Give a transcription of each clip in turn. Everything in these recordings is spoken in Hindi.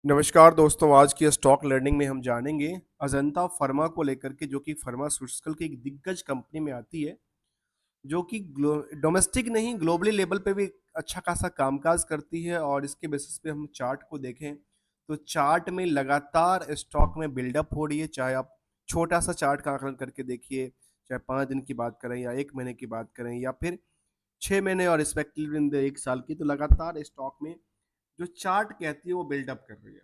नमस्कार दोस्तों, आज की स्टॉक लर्निंग में हम जानेंगे अजंता फार्मा को लेकर के, जो कि फार्मास्यूटिकल की एक दिग्गज कंपनी में आती है, जो कि डोमेस्टिक नहीं ग्लोबली लेवल पे भी अच्छा खासा कामकाज करती है। और इसके बेसिस पे हम चार्ट को देखें तो चार्ट में लगातार स्टॉक में बिल्डअप हो रही है। चाहे आप छोटा सा चार्ट का आकलन करके देखिए, चाहे 5 दिन की बात करें या 1 महीने की बात करें या फिर 6 महीने और रिस्पेक्टिवली इन 1 साल की, तो लगातार स्टॉक में जो चार्ट कहती है वो बिल्डअप कर रही है।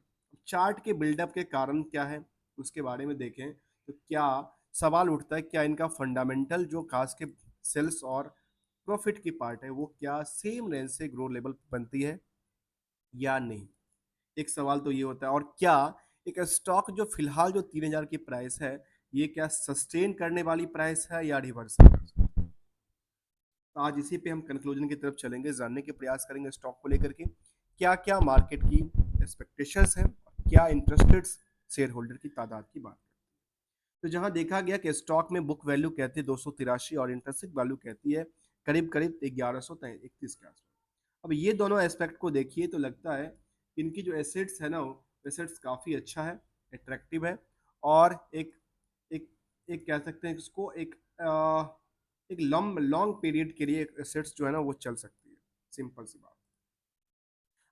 चार्ट के बिल्डअप के कारण क्या है उसके बारे में देखें तो क्या सवाल उठता है, क्या इनका फंडामेंटल जो खास के सेल्स और प्रॉफिट की पार्ट है वो क्या सेम रेंज से ग्रो लेवल बनती है या नहीं। एक सवाल तो ये होता है। और क्या एक स्टॉक जो फिलहाल जो 3,000 की प्राइस है, ये क्या सस्टेन करने वाली प्राइस है या रिवर्सल कर सकती है। तो आज इसी पे हम कंक्लूजन की तरफ चलेंगे, जानने के प्रयास करेंगे स्टॉक को लेकर के क्या क्या मार्केट की एक्सपेक्टेशंस हैं, क्या इंटरेस्टेड शेयर होल्डर की तादाद की बात है। तो जहां देखा गया कि स्टॉक में बुक वैल्यू कहती है 283 और इंटरेस्टिक वैल्यू कहती है करीब करीब 1131 के आसपास। अब ये दोनों एस्पेक्ट को देखिए तो लगता है इनकी जो एसेट्स है ना, एसेट्स काफ़ी अच्छा है, अट्रैक्टिव है। और एक एक कह सकते हैं इसको एक लॉन्ग लॉन्ग पीरियड के लिए एसेट्स जो है ना वो चल सकती है। सिंपल सी बात।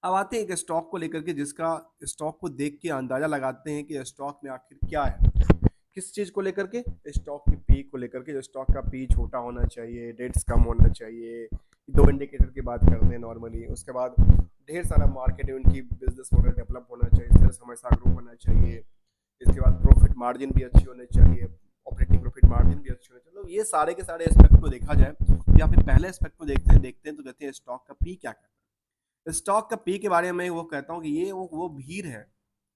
अब आते हैं एक स्टॉक को लेकर के, जिसका स्टॉक को देख के अंदाजा लगाते हैं कि स्टॉक में आखिर क्या है। किस चीज को लेकर के, स्टॉक की पी को लेकर के। जो स्टॉक का पी छोटा होना चाहिए, डेट्स कम होना चाहिए, दो इंडिकेटर की बात करते हैं नॉर्मली। उसके बाद ढेर सारा मार्केट है, उनकी बिजनेस मॉडल डेवलप होना चाहिए, सेल्स हमेशा ग्रो होना चाहिए। इसके बाद प्रॉफिट मार्जिन भी अच्छी होनी चाहिए, ऑपरेटिंग प्रॉफिट मार्जिन भी अच्छी होनी चाहिए। तो ये सारे के सारे एस्पेक्ट को देखा जाए या फिर पहले एस्पेक्ट को देखते हैं तो कहते हैं स्टॉक का पी क्या कहता है। स्टॉक का पी के बारे में वो कहता हूँ कि ये वो भीड़ है।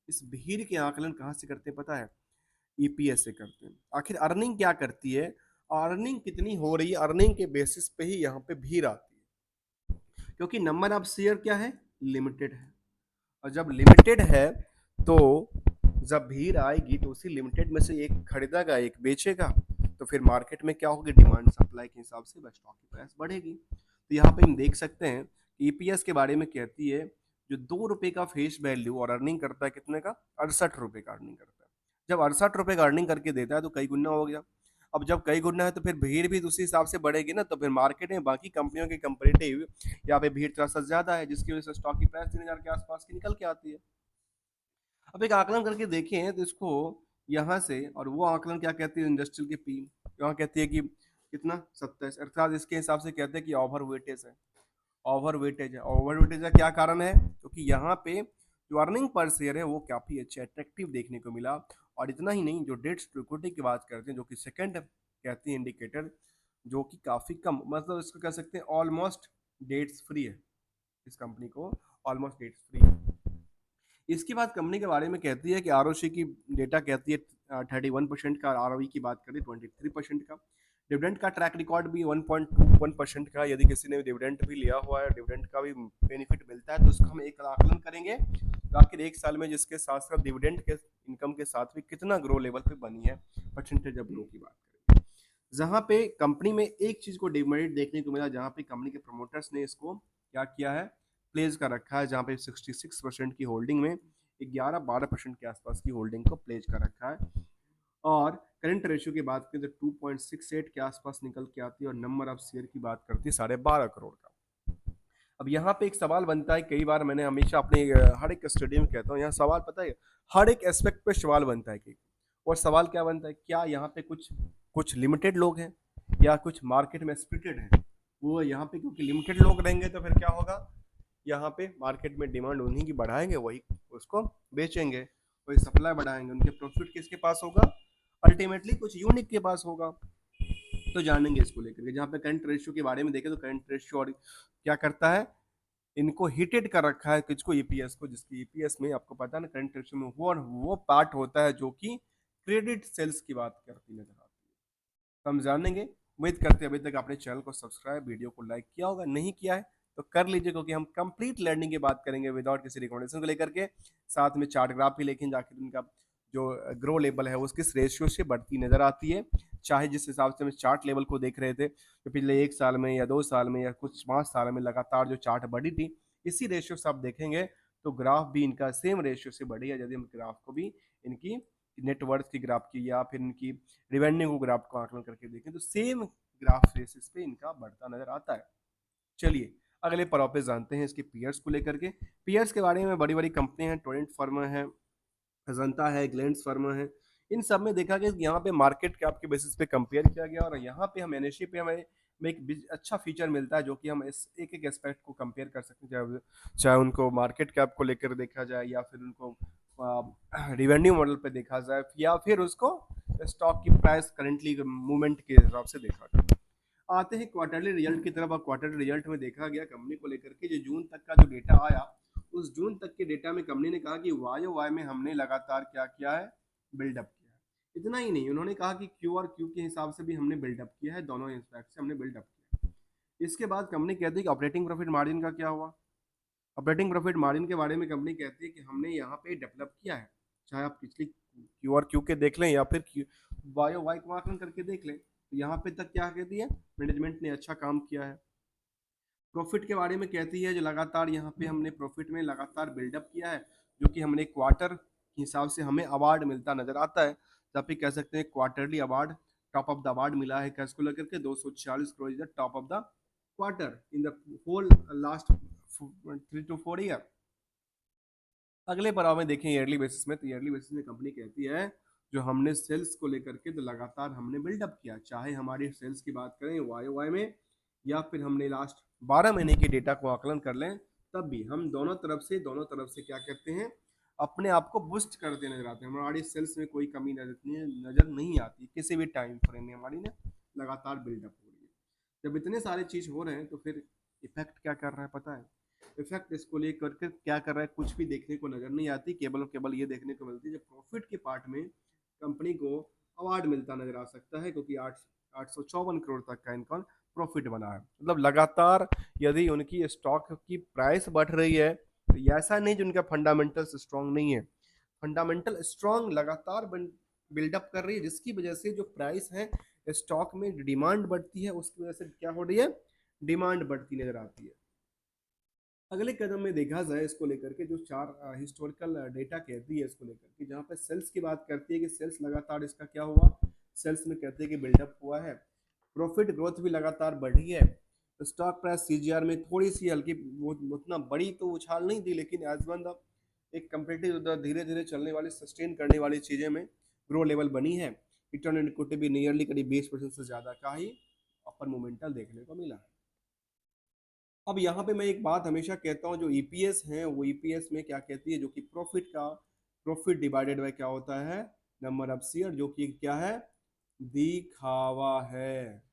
इस भीड़ के आकलन कहाँ से करते हैं पता है? ईपीएस से करते हैं। आखिर अर्निंग क्या करती है, अर्निंग कितनी हो रही है, अर्निंग के बेसिस पे ही यहाँ पे भीड़ आती है। क्योंकि नंबर ऑफ शेयर क्या है, लिमिटेड है। और जब लिमिटेड है तो जब भीड़ आएगी तो उसी लिमिटेड में से एक खरीदेगा एक बेचेगा, तो फिर मार्केट में क्या होगी, डिमांड सप्लाई के हिसाब से स्टॉक की प्राइस बढ़ेगी। तो यहाँ पे हम देख सकते हैं ईपीएस के बारे में कहती है जो 2 रुपए का फेस वैल्यू और अर्निंग करता है कितने का, 68 रुपए का अर्निंग करता है। जब 68 रुपए का अर्निंग करके देता है तो कई गुना हो गया। अब जब कई गुना है तो फिर भीड़ भी उसी हिसाब से बढ़ेगी ना, तो फिर मार्केट में बाकी कंपनियों के कंपेरेटिव यहाँ पे भीड़ थोड़ा सा ज्यादा है, जिसकी वजह से स्टॉक की प्राइस 3,000 के आसपास की निकल के आती है। अब एक आकलन करके देखें तो इसको यहाँ से, और वो आकलन क्या कहती है, इंडस्ट्रियल की पी यहाँ कहती है कि कितना 27, अर्थात इसके हिसाब से कहते हैं कि ओवर वेटेज है। ओवर वेटेज है, ओवर वेटेज का क्या कारण है, क्योंकि यहाँ पे जो अर्निंग पर शेयर है वो काफी अच्छे अट्रैक्टिव देखने को मिला। और इतना ही नहीं, जो डेट्स टू इक्विटी की बात करते हैं, जो कि सेकंड कहती है इंडिकेटर, जो कि काफी कम, मतलब इसको कह सकते हैं ऑलमोस्ट डेट्स फ्री है। इस कंपनी को ऑलमोस्ट डेट्स फ्री है। इसके बाद कंपनी के बारे में कहती है कि आरओसी की डेटा कहती है 31% का, आरओई की बात करें 23% का। डिविडेंड का ट्रैक रिकॉर्ड भी 1.21% का। यदि किसी ने डिविडेंड भी लिया हुआ है, डिविडेंड का भी बेनिफिट मिलता है, तो उसका हम एक आकलन करेंगे तो आखिर 1 साल में जिसके साथ साथ डिविडेंड के इनकम के साथ भी कितना ग्रो लेवल पे बनी है, परसेंटेज ऑफ ग्रो की बात करें। जहां पे कंपनी में एक चीज को डिमेरिट देखने को मिला, जहां पे कंपनी के प्रमोटर्स ने इसको क्या किया है, प्लेस कर रखा है, जहां पे 66% की होल्डिंग में 11-12% के आसपास की होल्डिंग को प्लेस कर रखा है। और करंट रेशियो की बात करें तो 2.68 के आसपास निकल के आती है, और नंबर ऑफ शेयर की बात करती है 12.5 करोड़ का। अब यहाँ पे एक सवाल बनता है, कई बार मैंने हमेशा अपने हर एक स्टडी में कहता हूँ, यहाँ सवाल पता है, हर एक एस्पेक्ट पे सवाल बनता है कि, और सवाल क्या बनता है, क्या यहाँ पे कुछ कुछ लिमिटेड लोग हैं या कुछ मार्केट में स्प्लिटेड है। वो यहाँ पे क्योंकि लिमिटेड लोग रहेंगे तो फिर क्या होगा, यहाँ पे मार्केट में डिमांड उन्हीं की बढ़ाएंगे, वही उसको बेचेंगे, वही सप्लाई बढ़ाएंगे, उनके प्रॉफिट किसके पास होगा, अल्टीमेटली कुछ यूनिक के पास होगा। तो जानेंगे इसको लेकर के। जहाँ पे करंट रेशियो के बारे में देखें तो करंट रेशियो और क्या करता है, इनको हिटेड कर रखा है किसको, ईपीएस को, जिसकी ईपीएस में आपको पता है ना करंट रेशियो में वो पार्ट होता है जो कि क्रेडिट सेल्स की बात करती नजर आती है। तो हम जानेंगे। उम्मीद करते हैं अभी तक आपने चैनल को सब्सक्राइब, वीडियो को लाइक किया होगा, नहीं किया है तो कर लीजिए, क्योंकि हम कंप्लीट लर्निंग की बात करेंगे विदाउट किसी रिकमेंडेशन को लेकर के। साथ में चार्ट ग्राफ भी लेकिन आखिर उनका जो ग्रो लेवल है वो किस रेशियो से बढ़ती नजर आती है। चाहे जिस हिसाब से हम चार्ट लेवल को देख रहे थे, तो पिछले 1 साल में या 2 साल में या कुछ 5 साल में लगातार जो चार्ट बढ़ी थी, इसी रेशियो से आप देखेंगे तो ग्राफ भी इनका सेम रेशियो से बढ़ेगा। यदि हम ग्राफ को भी इनकी नेटवर्थ की ग्राफ की या फिर इनकी रिवेन्यू को ग्राफ को आकलन करके देखें तो सेम ग्राफ बेसिस पे इनका बढ़ता नजर आता है। चलिए अगले पड़ाव पे जानते हैं इसके पीयर्स को लेकर के। पीयर्स के बारे में बड़ी बड़ी कंपनियां हैं, टोरेंट फर्मा है, अजंता है, ग्लेंड्स फर्मा है। इन सब में देखा गया यहाँ पे मार्केट कैप के बेसिस पे कंपेयर किया गया और यहाँ पे हम एनएससी पे हमें में एक अच्छा फीचर मिलता है जो कि हम इस एक एक एस्पेक्ट को कंपेयर कर सकते हैं, चाहे उनको मार्केट कैप को लेकर देखा जाए या फिर उनको रिवेन्यू मॉडल पे देखा जाए या फिर उसको स्टॉक की प्राइस करेंटली मूवमेंट के हिसाब से देखा जाए। आते हैं क्वार्टरली रिजल्ट की तरफ। और क्वार्टरली रिजल्ट में देखा गया कंपनी को लेकर के जो जून तक का जो डेटा आया, उस जून तक के डेटा में कंपनी ने कहा कि वाई वाई में हमने लगातार क्या किया है, बिल्डअप किया है। इतना ही नहीं, उन्होंने कहा कि क्यू और क्यू के हिसाब से भी हमने बिल्डअप किया है, दोनों एस्पेक्ट से हमने बिल्डअप किया है। इसके बाद कंपनी कहती है कि ऑपरेटिंग प्रॉफिट मार्जिन का क्या हुआ। ऑपरेटिंग प्रॉफिट मार्जिन के बारे में कंपनी कहती है कि हमने यहाँ पे डेवलप किया है, चाहे आप पिछली क्यू और क्यू के देख लें या फिर वाई वाई को आकलन करके देख लें, तो यहाँ पे तक क्या कहती है, मैनेजमेंट ने अच्छा काम किया है। प्रॉफिट के बारे में कहती है जो लगातार यहाँ पे हमने प्रॉफिट में लगातार बिल्डअप किया है, जो कि हमने क्वार्टर के हिसाब से हमें अवार्ड मिलता नजर आता है। जहाँ पे कह सकते हैं quarterly award, top of the award मिला है कैश को लेकर के 246 crore is the top of the quarter in the whole last 3 to 4 year. अगले पड़ाव में देखें ईयरली बेसिस में, तो ईयरली बेसिस में कंपनी कहती है जो हमने सेल्स को लेकर के तो लगातार हमने बिल्डअप किया, चाहे हमारी सेल्स की बात करें वाई वाई में या फिर हमने लास्ट 12 महीने के डेटा को आकलन कर लें, तब भी हम दोनों तरफ से क्या करते हैं, अपने आप को बूस्ट करते नजर आते हैं। हमारी सेल्स में कोई कमी नजर नहीं आती, किसी भी टाइम फ्रेम में हमारी ना लगातार बिल्डअप हो रही है। जब इतने सारे चीज हो रहे हैं तो फिर इफेक्ट क्या कर रहा है पता है, इफेक्ट इसको लेकर के क्या कर रहा है, कुछ भी देखने को नजर नहीं आती, केवल और केवल ये देखने को मिलती है जब प्रॉफिट के पार्ट में कंपनी को अवार्ड मिलता नजर आ सकता है, क्योंकि 854 करोड़ तक का इनका प्रॉफिट बना है। मतलब लगातार यदि उनकी स्टॉक की प्राइस बढ़ रही है तो ऐसा नहीं जो उनका फंडामेंटल्स स्ट्रांग नहीं है, फंडामेंटल स्ट्रांग लगातार बिल्डअप कर रही है, जिसकी वजह से जो प्राइस है स्टॉक में डिमांड बढ़ती है, उसकी वजह से क्या हो रही है, डिमांड बढ़ती नजर आती है। अगले कदम में देखा जाए इसको लेकर के जो चार हिस्टोरिकल डेटा कहती है इसको लेकर के, जहाँ पे सेल्स की बात करती है कि सेल्स लगातार इसका क्या हुआ, सेल्स में कहते हैं कि बिल्डअप हुआ है, प्रॉफिट ग्रोथ भी लगातार बढ़ी है, स्टॉक प्राइस सीजीआर में थोड़ी सी हल्की, वो उतना बड़ी तो उछाल नहीं दी, लेकिन एज वन द एक कंपेटिव धीरे धीरे चलने वाली सस्टेन करने वाली चीजें में ग्रो लेवल बनी है। रिटर्न ऑन इक्विटी भी नियरली करीब 20% से ज्यादा का ही अपर मोमेंटल देखने को मिला है। अब यहाँ पे मैं एक बात हमेशा कहता हूँ, जो ईपीएस है वो ईपीएस में क्या कहती है, जो कि प्रॉफिट डिवाइडेड बाय क्या होता है, नंबर ऑफ शेयर, जो कि क्या है, दिखावा है।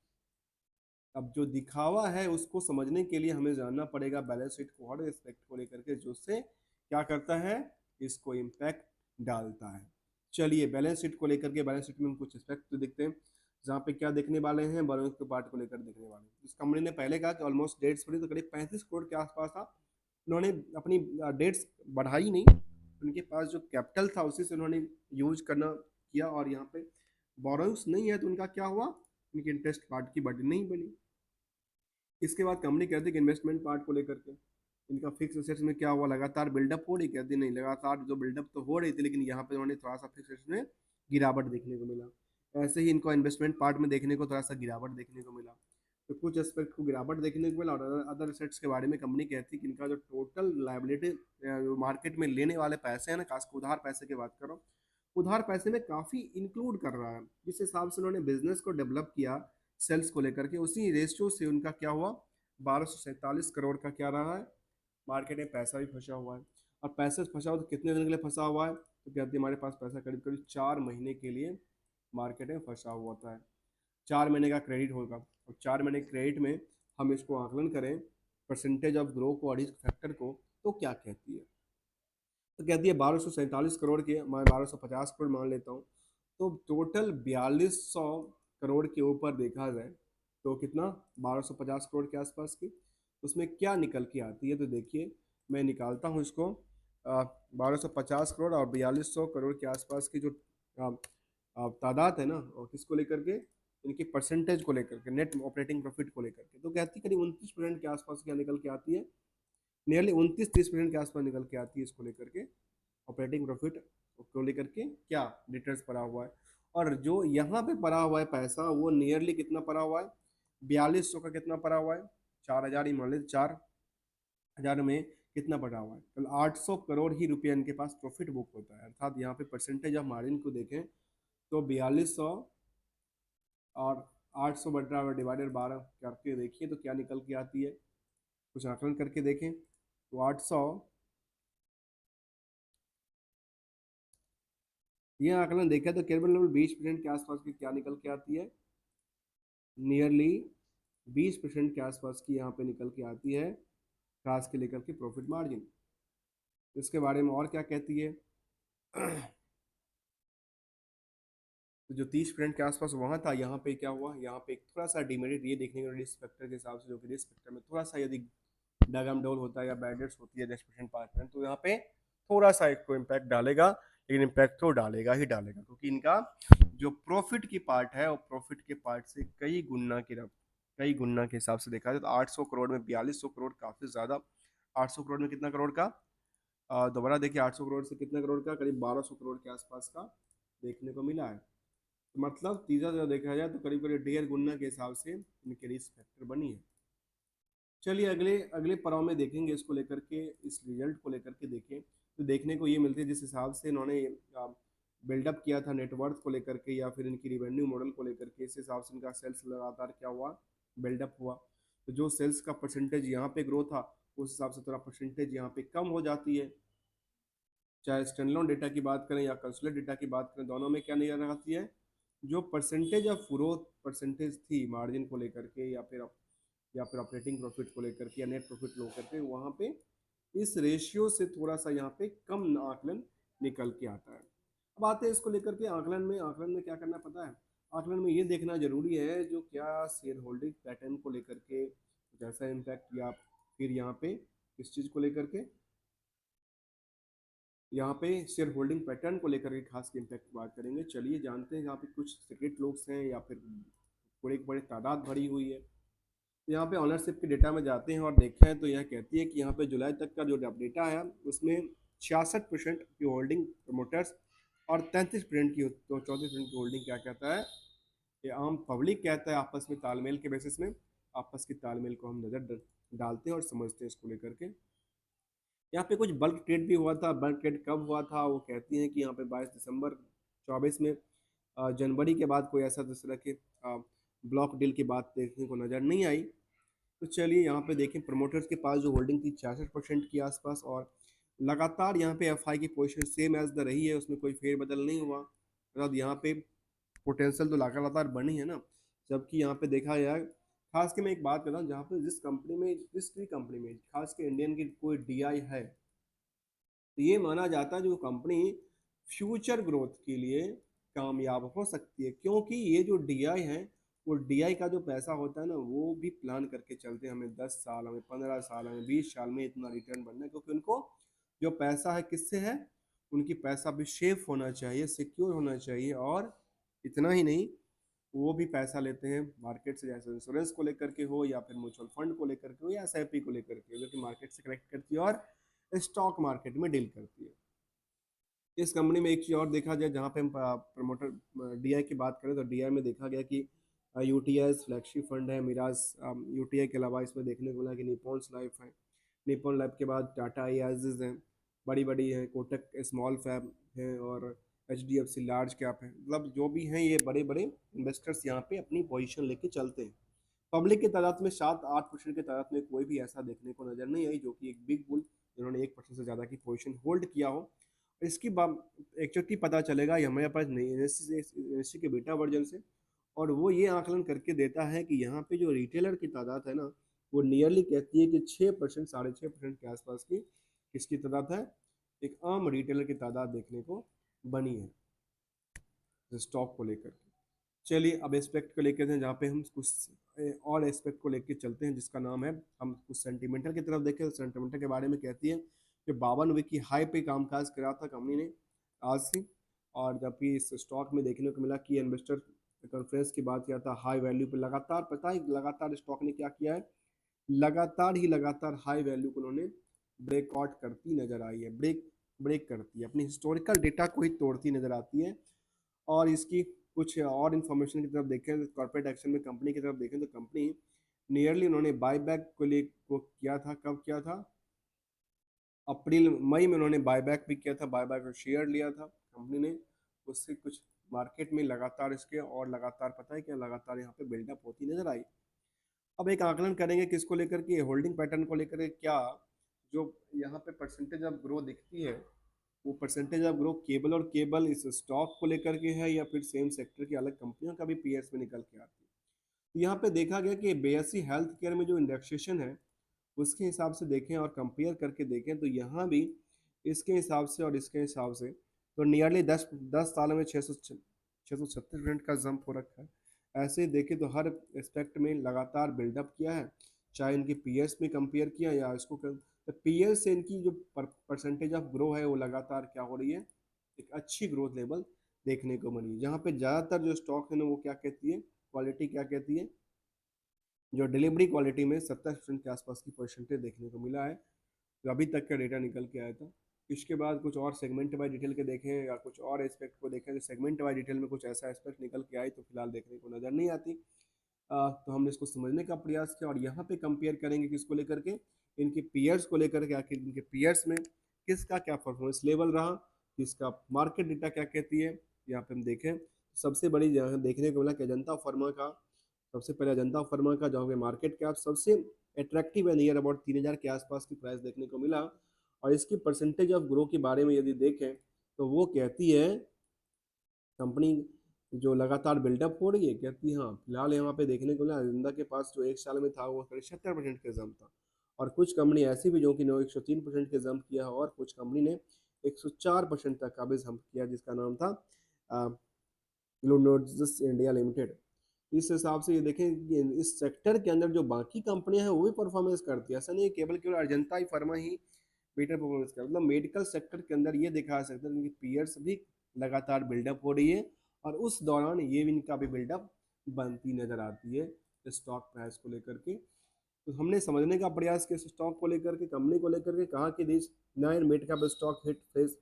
अब जो दिखावा है उसको समझने के लिए हमें जानना पड़ेगा बैलेंस शीट को हर एस्पेक्ट को लेकर के, जो से क्या करता है, इसको इम्पैक्ट डालता है। चलिए बैलेंस शीट को लेकर के, बैलेंस शीट में हम कुछ एस्पेक्ट तो देखते हैं, जहाँ पे क्या देखने वाले हैं, बैलेंस के पार्ट को लेकर देखने वाले हैं। इस कंपनी ने पहले कहा कि ऑलमोस्ट डेट्स पड़ी तो करीब 35 करोड़ के आसपास था, उन्होंने अपनी डेट्स बढ़ाई नहीं, उनके पास जो कैपिटल था उसी से उन्होंने यूज करना किया, और यहाँ पे बोरोइंग्स नहीं है तो उनका क्या हुआ, उनकी इंटरेस्ट पार्ट की बर्डन नहीं बनी। इसके बाद कंपनी कहती है कि इन्वेस्टमेंट पार्ट को लेकर के इनका फिक्स एसेट्स में क्या हुआ, लगातार बिल्डअप हो रही, कहती नहीं लगातार जो बिल्डअप तो हो रही थी, लेकिन यहाँ पे उन्होंने थोड़ा सा फिक्स एसेट्स में गिरावट देखने को मिला। ऐसे ही इनको इन्वेस्टमेंट पार्ट में देखने को थोड़ा सा गिरावट देखने को मिला, तो कुछ एस्पेक्ट को गिरावट देखने को मिला। और अदर एसेट्स के बारे में कंपनी कहती है कि इनका जो टोटल लाइबिलिटी मार्केट में लेने वाले पैसे हैं ना, खासकर उधार पैसे की बात करो, उधार पैसे में काफ़ी इंक्लूड कर रहा है। जिस हिसाब से उन्होंने बिजनेस को डेवलप किया सेल्स को लेकर के, उसी रेशियो से उनका क्या हुआ, 1247 करोड़ का क्या रहा है, मार्केट में पैसा भी फंसा हुआ है। और पैसे फंसा हुआ तो कितने दिन के लिए फंसा हुआ है, तो कहते हैं हमारे पास पैसा करीब करीब 4 महीने के लिए मार्केट में फंसा हुआ होता है। 4 महीने का क्रेडिट होगा, और 4 महीने क्रेडिट में हम इसको आकलन करें परसेंटेज ऑफ ग्रो को और रिस्क फैक्टर को, तो क्या कहती है, तो कहती है 1247 करोड़ के, मैं 1250 करोड़ मान लेता हूँ, तो टोटल 4200 करोड़ के ऊपर देखा जाए तो कितना, 1250 करोड़ के आसपास की, उसमें क्या निकल के आती है, तो देखिए मैं निकालता हूँ इसको, 1250 करोड़ और 4200 करोड़ के आसपास की जो तादाद है ना, और किसको लेकर के, इनकी परसेंटेज को लेकर के, नेट ऑपरेटिंग प्रॉफिट को लेकर के, तो कहती है करीब 29% के आसपास क्या निकल के आती है, नियरली 29-30% के आसपास निकल के आती है इसको लेकर के। ऑपरेटिंग प्रॉफिट को लेकर के क्या रिटर्न्स पड़ा हुआ है, और जो यहाँ पे पड़ा हुआ है पैसा वो नियरली कितना पड़ा हुआ है, 4200 का कितना पड़ा हुआ है, 4000 ही मान लीजिए, 4000 में कितना पड़ा हुआ है, कल 800 करोड़ ही रुपया इनके पास प्रॉफिट बुक होता है। अर्थात यहाँ पे परसेंटेज ऑफ मार्जिन को देखें तो 4200 और 800 बटा डिवाइडेड 12 करके देखिए तो क्या निकल के आती है, कुछ आकलन करके देखें तो 800, ये आकलन देखा तो केवल लगभग 20% के आसपास की क्या निकल के आती है, नियरली 20% के आसपास की यहाँ पे निकल के आती है खास के लेकर के प्रॉफिट मार्जिन। इसके बारे में और क्या कहती है तो जो 30% के आसपास वहाँ था, यहाँ पे क्या हुआ, यहाँ पे एक थोड़ा सा डिमेरिट ये देखने को रिस्क फैक्टर के हिसाब से, जो कि रिस्क फैक्टर में थोड़ा सा यदि डागम डोल होता है या बैडेट्स होती है 10% 5%, तो यहाँ पे थोड़ा सा एक को इम्पैक्ट डालेगा, लेकिन इम्पैक्ट तो डालेगा ही डालेगा, क्योंकि इनका जो प्रॉफिट की पार्ट है वो प्रॉफिट के पार्ट से कई गुना के हिसाब से देखा जाए तो 800 करोड़ में 4200 करोड़ काफी ज्यादा। 800 करोड़ में कितना करोड़ का, दोबारा देखिए, 800 करोड़ से कितना करोड़ का, करीब 1200 करोड़ के आसपास का देखने को मिला है। तो मतलब तीसरा जो देखा जाए तो करीब करीब 1.5 गुना के हिसाब से इनके रिस्क फैक्टर बनी है। चलिए अगले अगले पड़ाव में देखेंगे इसको लेकर के, इस रिजल्ट को लेकर के देखें तो देखने को ये मिलती है जिस हिसाब से इन्होंने बिल्डअप किया था नेटवर्थ को लेकर के या फिर इनकी रिवेन्यू मॉडल को लेकर के, इस हिसाब से इनका सेल्स लगातार क्या हुआ, बिल्डअप हुआ। तो जो सेल्स का परसेंटेज यहाँ पे ग्रो था उस हिसाब से थोड़ा परसेंटेज यहाँ पे कम हो जाती है। चाहे स्टैंडअलोन डेटा की बात करें या कंसोलिडेटेड डेटा की बात करें, दोनों में क्या नजर आती है, जो परसेंटेज ऑफ ग्रोथ परसेंटेज थी मार्जिन को लेकर के या फिर ऑपरेटिंग प्रॉफिट को लेकर के या नेट प्रॉफिट लो करके, वहाँ पे इस रेशियो से थोड़ा सा यहाँ पे कम आकलन निकल के आता है। अब आते हैं इसको लेकर के आकलन में क्या करना पता है, आकलन में ये देखना जरूरी है जो क्या शेयर होल्डिंग पैटर्न को लेकर के जैसा इम्पैक्ट, या फिर यहाँ पे किस चीज़ को लेकर के, यहाँ पे शेयर होल्डिंग पैटर्न को लेकर के खास इम्पैक्ट की बात करेंगे। चलिए जानते हैं यहाँ पे कुछ सीक्रेट लोग हैं या फिर बड़े बड़े तादाद भरी हुई है। तो यहाँ पे ऑनरशिप के डेटा में जाते हैं और देखते हैं तो यह कहती है कि यहाँ पे जुलाई तक का जो डेटा है उसमें 66% की होल्डिंग प्रमोटर्स और 33% की, तो 34% की होल्डिंग क्या कहता है, ये आम पब्लिक कहता है। आपस में तालमेल के बेसिस में आपस की तालमेल को हम नज़र डालते हैं और समझते हैं इसको लेकर के। यहाँ पे कुछ बल्क ट्रेड भी हुआ था। बल्क ट्रेड कब हुआ था वो कहती हैं कि यहाँ पे 22 दिसंबर 24 में, जनवरी के बाद कोई ऐसा दूसरा के ब्लॉक डील की बात देखने को नज़र नहीं आई। तो चलिए यहाँ पे देखें, प्रमोटर्स के पास जो होल्डिंग थी 66% के आसपास, और लगातार यहाँ पे एफ आई की पोजीशन सेम एज द रही है, उसमें कोई फेरबदल नहीं हुआ। मतलब यहाँ पे पोटेंशियल तो लगातार बनी है ना। जबकि यहाँ पे देखा जाए, खास के मैं एक बात कर रहा हूँ, जहाँ पे जिस भी कंपनी में खास के इंडियन की कोई डीआई है, तो ये माना जाता है जो कंपनी फ्यूचर ग्रोथ के लिए कामयाब हो सकती है, क्योंकि ये जो डीआई है वो डीआई का जो पैसा होता है ना वो भी प्लान करके चलते हैं, हमें 10 साल, हमें 15 साल, हमें 20 साल में इतना रिटर्न बनना है, क्योंकि उनको जो पैसा है किससे है, उनकी पैसा भी सेफ होना चाहिए, सिक्योर होना चाहिए। और इतना ही नहीं, वो भी पैसा लेते हैं मार्केट से, जैसे इंश्योरेंस को लेकर के हो या फिर म्यूचुअल फंड को लेकर के हो या एसआईपी को लेकर के, जो कि मार्केट से कलेक्ट करती है और स्टॉक मार्केट में डील करती है। इस कंपनी में एक चीज़ और देखा जाए, जहाँ पे हम प्रमोटर डीआई की बात करें तो डीआई में देखा गया कि यूटीआई फ्लैगशिप फंड है मिराज। यूटीआई के अलावा इसमें देखने को मिला कि निप्पॉन्स लाइफ है, निप्पॉन लाइफ के बाद टाटा आईआईजीज हैं, बड़ी बड़ी हैं, कोटक स्मॉल फैब है, और H D F C large cap है। मतलब जो भी हैं ये बड़े बड़े इन्वेस्टर्स यहाँ पे अपनी पोजीशन लेके चलते हैं। पब्लिक की तादाद में 7-8% की तादाद में कोई भी ऐसा देखने को नजर नहीं आई जो कि एक बिग बुल जिन्होंने 1% से ज़्यादा की पोजीशन होल्ड किया हो। इसकी एक्चुअली पता चलेगा ये हमारे पास एनएससी के बेटा वर्जन से, और वो ये आकलन करके देता है कि यहाँ पे जो रिटेलर की तादाद है ना वो नियरली कहती है कि 6%, 6.5% के आसपास की किसकी तादाद है, एक आम रिटेलर की तादाद देखने को बनी है स्टॉक को लेकर। चलिए अब एस्पेक्ट को लेकर हैं, जहाँ पे हम कुछ और एस्पेक्ट को लेकर चलते हैं, जिसका नाम है, हम कुछ सेंटिमेंटल की तरफ देखें तो सेंटिमेंटल के बारे में कहती है कि 52 वीक की हाई पे कामकाज करा था कंपनी ने आज से। और जबकि इस स्टॉक में देखने को मिला कि इन्वेस्टर कॉन्फ्रेंस की बात किया था हाई वैल्यू पे, लगातार पता है लगातार स्टॉक ने क्या किया है, लगातार हाई वैल्यू को उन्होंने ब्रेकआउट करती नजर आई है, ब्रेक करती है, अपनी हिस्टोरिकल डेटा को ही तोड़ती नजर आती है। और इसकी कुछ और इन्फॉर्मेशन की तरफ देखें, कॉर्पोरेट एक्शन में कंपनी की तरफ देखें तो कंपनी नियरली उन्होंने बायबैक को ले को किया था, कब किया था, अप्रैल मई में उन्होंने बायबैक भी किया था, बायबैक और शेयर लिया था कंपनी ने, उससे कुछ मार्केट में लगातार इसके और लगातार पता है क्या, लगातार यहाँ पे बिल्डअप होती नजर आई। अब एक आकलन करेंगे किसको लेकर के, होल्डिंग पैटर्न को लेकर के, क्या जो यहाँ पे परसेंटेज ऑफ ग्रो दिखती है वो परसेंटेज ऑफ ग्रो केबल और केबल इस स्टॉक को लेकर के है या फिर सेम सेक्टर की अलग कंपनियों का भी पीएस में निकल के आती है। तो यहाँ पे देखा गया कि बीएसई हेल्थ केयर में जो इंडेक्सेशन है उसके हिसाब से देखें और कंपेयर करके देखें तो यहाँ भी इसके हिसाब से और इसके हिसाब से तो नियरली 10 सालों में 636% का जंप हो रखा है। ऐसे देखें तो हर एस्पेक्ट में लगातार बिल्डअप किया है, चाहे इनकी पीएस में कंपेयर किया या इसको तो पीएस से इनकी जो परसेंटेज ऑफ ग्रो है वो लगातार क्या हो रही है, एक अच्छी ग्रोथ लेवल देखने को मिली। जहाँ पे ज़्यादातर जो स्टॉक है ना वो क्या कहती है, क्वालिटी क्या कहती है, जो डिलीवरी क्वालिटी में 70% के आसपास की परसेंटेज देखने को मिला है, जो अभी तक का डेटा निकल के आया था। इसके बाद कुछ और सेगमेंट बाय डिटेल के देखें या कुछ और एस्पेक्ट को देखें तो सेगमेंट बाय डिटेल में कुछ ऐसा एस्पेक्ट निकल के आई तो फिलहाल देखने को नज़र नहीं आती। तो हमने इसको समझने का प्रयास किया और यहाँ पे कंपेयर करेंगे किसको लेकर के, इनके पीयर्स को लेकर के, आखिर इनके पीयर्स में किसका क्या परफॉर्मेंस लेवल रहा, किसका मार्केट डेटा क्या कहती है। यहाँ पे हम देखें सबसे बड़ी जहाँ देखने को मिला कि अजंता फर्मा का, सबसे पहले अजंता फर्मा का जहाँ पे मार्केट कैप सबसे अट्रैक्टिव है, नियर अबाउट 3,000 के आसपास की प्राइस देखने को मिला। और इसकी परसेंटेज ऑफ ग्रो के बारे में यदि देखें तो वो कहती है कंपनी जो लगातार बिल्डअप हो रही है, कहती है हाँ फिलहाल यहाँ पे देखने को मिला अजंता के पास जो एक साल में था वो करीब 70% के जम था। और कुछ कंपनी ऐसी भी जो कि 103% के जम किया है और कुछ कंपनी ने 104% तक का भी जम किया, जिसका नाम था ग्लोनोजिस इंडिया लिमिटेड। इस हिसाब से ये देखें कि इस सेक्टर के अंदर जो बाकी कंपनियां हैं वो भी परफॉर्मेंस करती है, ऐसा नहीं है केवल केवल अजंता ही फर्मा ही बेटर परफॉर्मेंस कर, मतलब मेडिकल सेक्टर के अंदर ये दिखा सकते हैं कि पीयर्स भी लगातार बिल्डअप हो रही है और उस दौरान ये भी इनका भी बिल्डअप बनती नजर आती है स्टॉक प्राइस को लेकर के। तो हमने समझने का प्रयास किया स्टॉक को लेकर के, कंपनी को लेकर के, कहा कि this 9 mid cap stock hit face,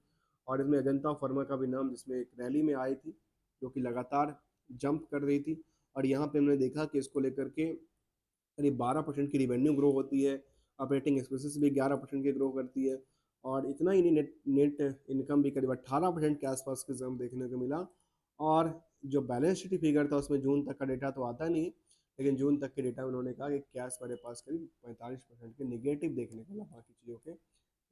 और इसमें अजंता फर्मा का भी नाम जिसमें एक रैली में आई थी जो कि लगातार जंप कर रही थी। और यहाँ पे हमने देखा कि इसको लेकर के करीब 12% की रिवेन्यू ग्रो होती है, ऑपरेटिंग एक्सपेंसेस भी 11% की ग्रो करती है, और इतना ही नहीं नेट नेट इनकम भी करीब 18% के आसपास के जम देखने को मिला। और जो बैलेंस शीट फिगर था उसमें जून तक का डेटा तो आता नहीं, लेकिन जून तक के डेटा में उन्होंने कहा कि कैश मेरे पास करीब 45% के निगेटिव देखने को मिला, बाकी चीज़ों के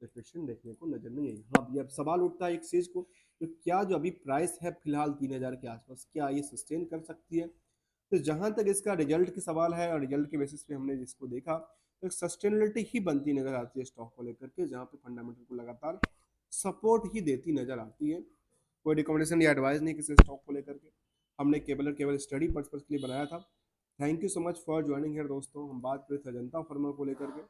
रिफ्लेक्शन देखने को नजर नहीं आई। हाँ, ये अब सवाल उठता है एक चीज़ को, तो क्या जो अभी प्राइस है फिलहाल 3,000 के आसपास, क्या ये सस्टेन कर सकती है। तो जहां तक इसका रिजल्ट की सवाल है और रिजल्ट के बेसिस पे हमने जिसको देखा तो एक सस्टेनेबिलिटी ही बनती नजर आती है स्टॉक को लेकर के, जहाँ पे फंडामेंटल को लगातार सपोर्ट ही देती नजर आती है। कोई रिकमेंडेशन या एडवाइस नहीं किसी स्टॉक को लेकर के, हमने केवल और केवल स्टडी पर्पज के लिए बनाया था। Thank you so much for joining here दोस्तों। हम बात करें अजंता फर्मा को लेकर के,